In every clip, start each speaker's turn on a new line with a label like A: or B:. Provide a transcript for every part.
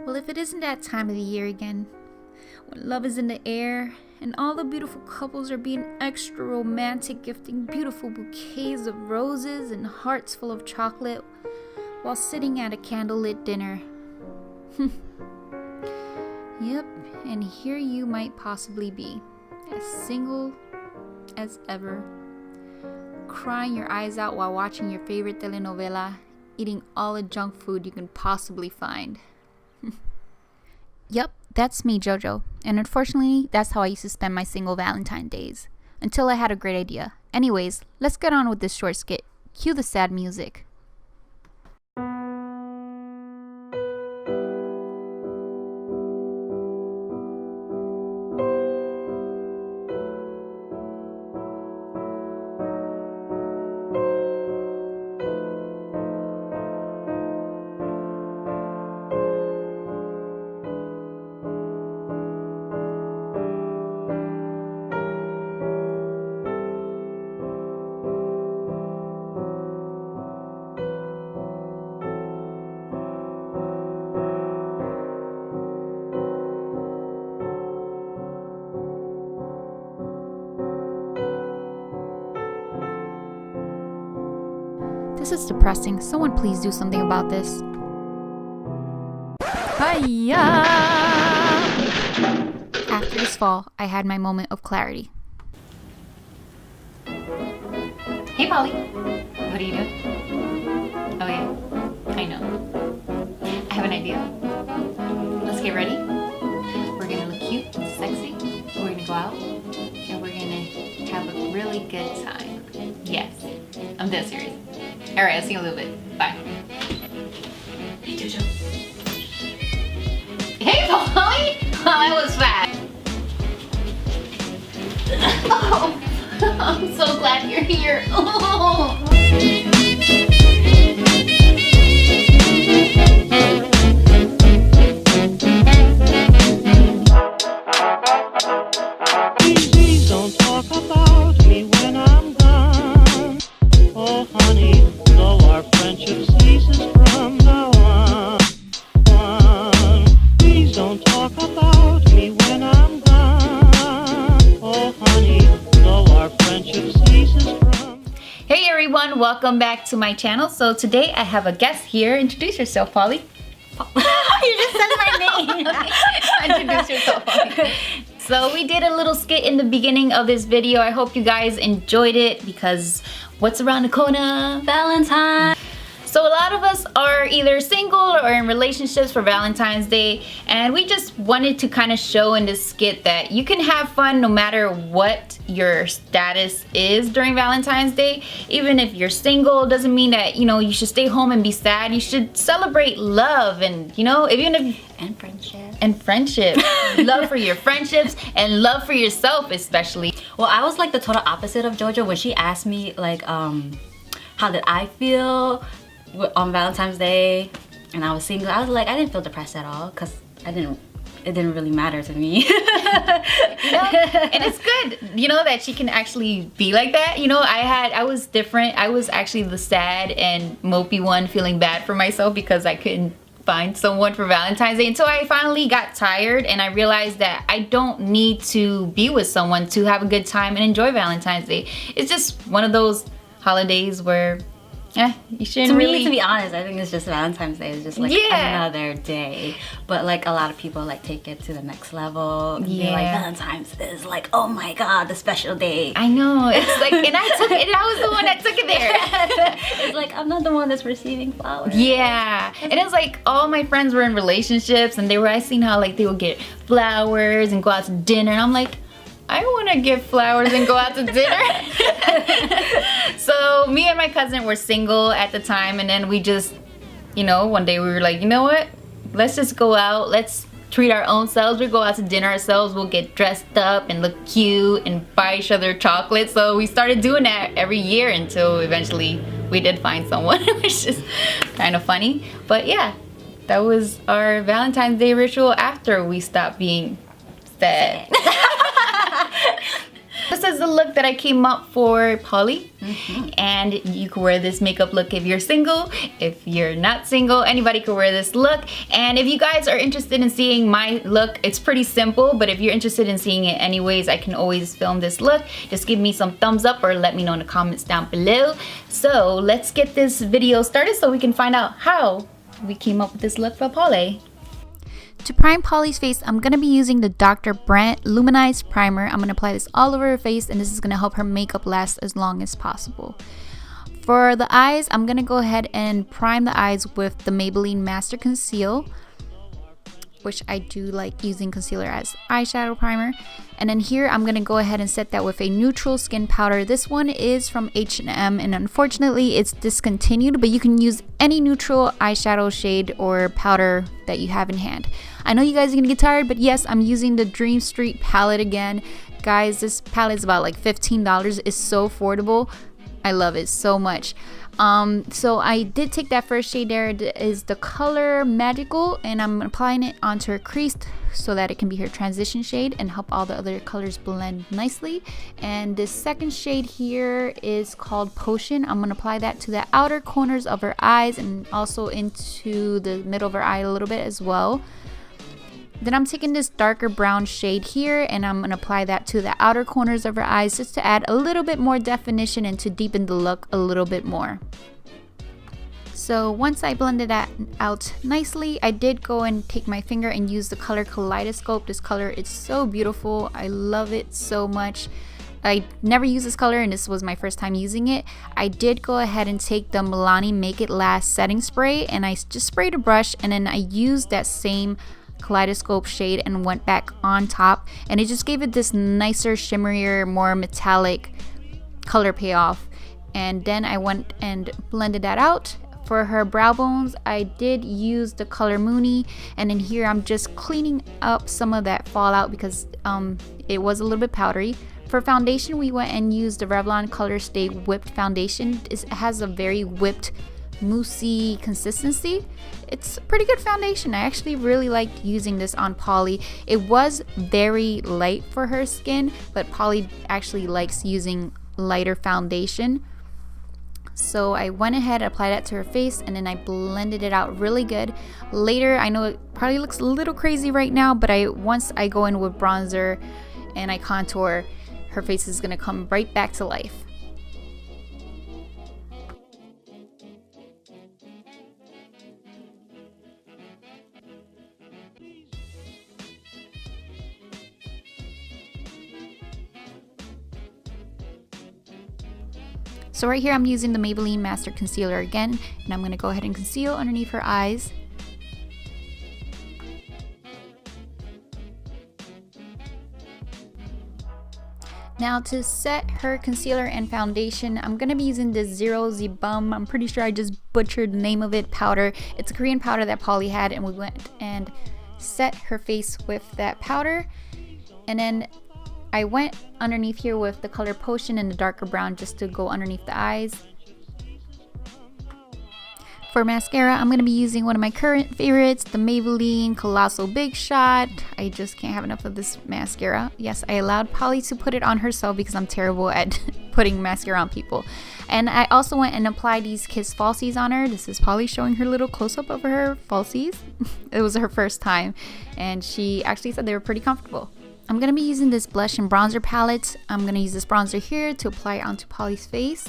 A: Well, if it isn't that time of the year again, when love is in the air and all the beautiful couples are being extra romantic, gifting beautiful bouquets of roses and hearts full of chocolate while sitting at a candlelit dinner. Yep, and here you might possibly be, as single as ever, crying your eyes out while watching your favorite telenovela, eating all the junk food you can possibly find. Yep, that's me, Jojo, and unfortunately, that's how I used to spend my single Valentine days, until I had a great idea. Anyways, let's get on with this short skit. Cue the sad music. This is depressing. Someone please do something about this. Hiya! After this fall, I had my moment of clarity. Hey, Polly. What are you doing? Oh, yeah. I know. I have an idea. Let's get ready. We're gonna look cute and sexy. We're gonna go out. And we're gonna have a really good time. Yes. I'm dead serious. Alright, I'll see you in a little bit. Bye. Hey, Jojo. Hey, Polly! Oh, that was fast. Oh, I'm so glad you're here. Oh.
B: Please don't talk about me when I'm gone. Oh, honey, though our friendship ceases from now on. Please don't talk about me when I'm gone. Oh, honey, though our friendship ceases from.
A: Hey everyone, welcome back to my channel. So today I have a guest here. Introduce yourself, Polly.
C: You just said my name.
A: Introduce yourself, Polly. So we did a little skit in the beginning of this video. I hope you guys enjoyed it because what's around the corner?
C: Valentine.
A: So a lot of us are either single or in relationships for Valentine's Day, and we just wanted to kind of show in this skit that you can have fun no matter what your status is during Valentine's Day. Even if you're single, doesn't mean that, you know, you should stay home and be sad. You should celebrate love and, you know, even if...
C: And friendship.
A: And friendship. Love for your friendships and love for yourself especially.
C: Well, I was like the total opposite of Jojo when she asked me like, how did I feel on Valentine's Day, and I was single. I was like, I didn't feel depressed at all because it didn't really matter to me.
A: You know, and it's good, you know, that she can actually be like that. You know, I was different. I was actually the sad and mopey one, feeling bad for myself because I couldn't find someone for Valentine's Day until I finally got tired and I realized that I don't need to be with someone to have a good time and enjoy Valentine's Day. It's just one of those holidays where you shouldn't
C: to
A: really...
C: me, to be honest, I think it's just Valentine's Day is just like another day. But like a lot of people like take it to the next level.
A: Yeah.
C: They're like, Valentine's is like, oh my god, the special day.
A: I know. It's like, and I took it, and I was the one that took it there.
C: It's like, I'm not the one that's receiving flowers.
A: Yeah. And it was like all my friends were in relationships and I seen how like they would get flowers and go out to dinner, and I'm like, I want to get flowers and go out to dinner. So me and my cousin were single at the time, and then we just, you know, one day we were like, you know what? Let's just go out. Let's treat our own selves. We'll go out to dinner ourselves. We'll get dressed up and look cute and buy each other chocolate. So we started doing that every year until eventually we did find someone, which is kind of funny. But yeah, that was our Valentine's Day ritual after we stopped being sad. This is the look that I came up for Polly. And you can wear this makeup look if you're single. If you're not single, anybody can wear this look. And if you guys are interested in seeing my look, it's pretty simple, but if you're interested in seeing it anyways, I can always film this look. Just give me some thumbs up or let me know in the comments down below. So let's get this video started so we can find out how we came up with this look for Polly. To prime Polly's face, I'm going to be using the Dr. Brandt Luminized Primer. I'm going to apply this all over her face, and this is going to help her makeup last as long as possible. For the eyes, I'm going to go ahead and prime the eyes with the Maybelline Master Conceal, which I do like using concealer as eyeshadow primer. And then here, I'm going to go ahead and set that with a neutral skin powder. This one is from H&M, and unfortunately, it's discontinued, but you can use any neutral eyeshadow shade or powder that you have in hand. I know you guys are gonna get tired, but yes, I'm using the Dream Street palette again. Guys, this palette is about like $15. It's so affordable. I love it so much. So I did take that first shade there. It is the color Magical, and I'm applying it onto her crease so that it can be her transition shade and help all the other colors blend nicely. And this second shade here is called Potion. I'm gonna apply that to the outer corners of her eyes and also into the middle of her eye a little bit as well. Then I'm taking this darker brown shade here and I'm going to apply that to the outer corners of her eyes just to add a little bit more definition and to deepen the look a little bit more. So once I blended that out nicely, I did go and take my finger and use the color Kaleidoscope. This color is so beautiful. I love it so much. I never used this color and this was my first time using it. I did go ahead and take the Milani Make It Last setting spray and I just sprayed a brush and then I used that same Kaleidoscope shade and went back on top, and it just gave it this nicer, shimmerier, more metallic color payoff. And then I went and blended that out. For her brow bones, I did use the color Moony, and in here I'm just cleaning up some of that fallout because it was a little bit powdery. For foundation, we went and used the Revlon Color Stay Whipped Foundation. It has a very whipped, moussey consistency. It's a pretty good foundation. I actually really liked using this on Polly. It was very light for her skin, but Polly actually likes using lighter foundation. So I went ahead and applied that to her face and then I blended it out really good. Later, I know it probably looks a little crazy right now, but once I go in with bronzer and I contour, her face is gonna come right back to life. So right here I'm using the Maybelline Master Concealer again, and I'm going to go ahead and conceal underneath her eyes. Now to set her concealer and foundation, I'm going to be using this Zero Zibum, I'm pretty sure I just butchered the name of it, powder. It's a Korean powder that Polly had, and we went and set her face with that powder. And then I went underneath here with the color Potion and the darker brown just to go underneath the eyes. For mascara, I'm going to be using one of my current favorites, the Maybelline Colossal Big Shot. I just can't have enough of this mascara. Yes, I allowed Polly to put it on herself because I'm terrible at putting mascara on people. And I also went and applied these Kiss falsies on her. This is Polly showing her little close-up of her falsies. It was her first time, and she actually said they were pretty comfortable. I'm going to be using this blush and bronzer palette. I'm going to use this bronzer here to apply onto Polly's face.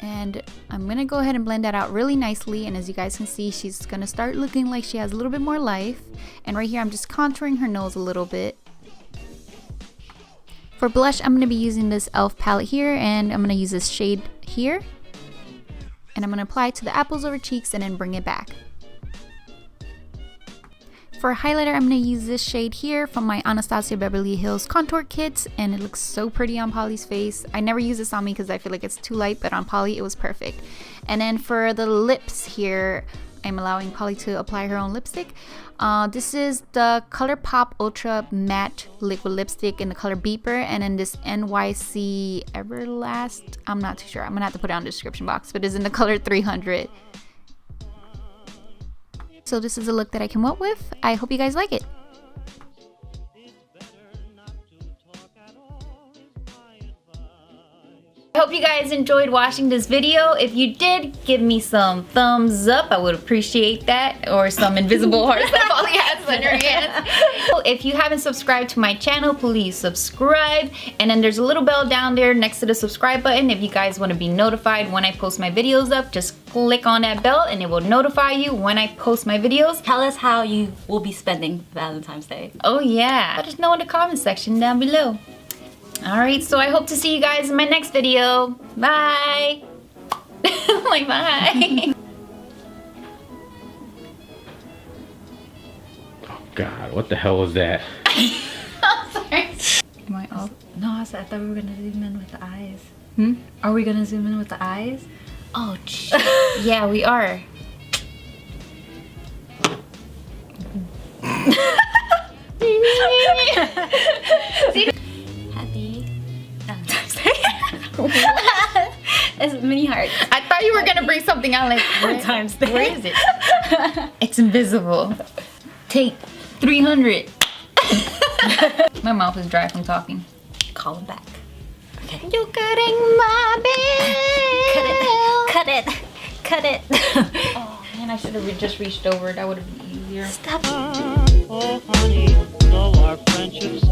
A: And I'm going to go ahead and blend that out really nicely. And as you guys can see, she's going to start looking like she has a little bit more life. And right here, I'm just contouring her nose a little bit. For blush, I'm going to be using this e.l.f. palette here. And I'm going to use this shade here. And I'm going to apply it to the apples of her cheeks and then bring it back. For highlighter, I'm going to use this shade here from my Anastasia Beverly Hills contour kit, and it looks so pretty on Polly's face. I never use this on me because I feel like it's too light, but on Polly it was perfect. And then for the lips here, I'm allowing Polly to apply her own lipstick. This is the ColourPop Ultra Matte Liquid Lipstick in the color Beeper, and then this NYC Everlast, I'm not too sure. I'm going to have to put it on the description box, but it's in the color 300. So this is the look that I came up with. I hope you guys like it. hope you guys enjoyed watching this video. If you did, give me some thumbs up. I would appreciate that. Or some invisible hearts that Polly has on her hands. If you haven't subscribed to my channel, please subscribe. And then there's a little bell down there next to the subscribe button. If you guys want to be notified when I post my videos up, just click on that bell and it will notify you when I post my videos.
C: Tell us how you will be spending Valentine's Day.
A: Oh yeah, let us know in the comment section down below. Alright, so I hope to see you guys in my next video. Bye! Like, bye!
D: Oh God, what the hell was that?
A: I'm sorry. Am I off?
C: No, I thought we were gonna zoom in with the eyes.
A: Hmm?
C: Are we gonna zoom in with the eyes?
A: Oh, yeah, we are.
C: Happy Valentine's Day. It's mini heart.
A: I thought you were gonna bring something out like
C: Valentine's Day.
A: Where is it? It's invisible. Take 300. My mouth is dry from talking.
C: Call him back. Okay.
A: You're cutting my bill.
C: Cut it. Cut it.
A: Oh man, I should have just reached over. That would have been easier.
C: Stop.
B: Oh, honey, so our friendship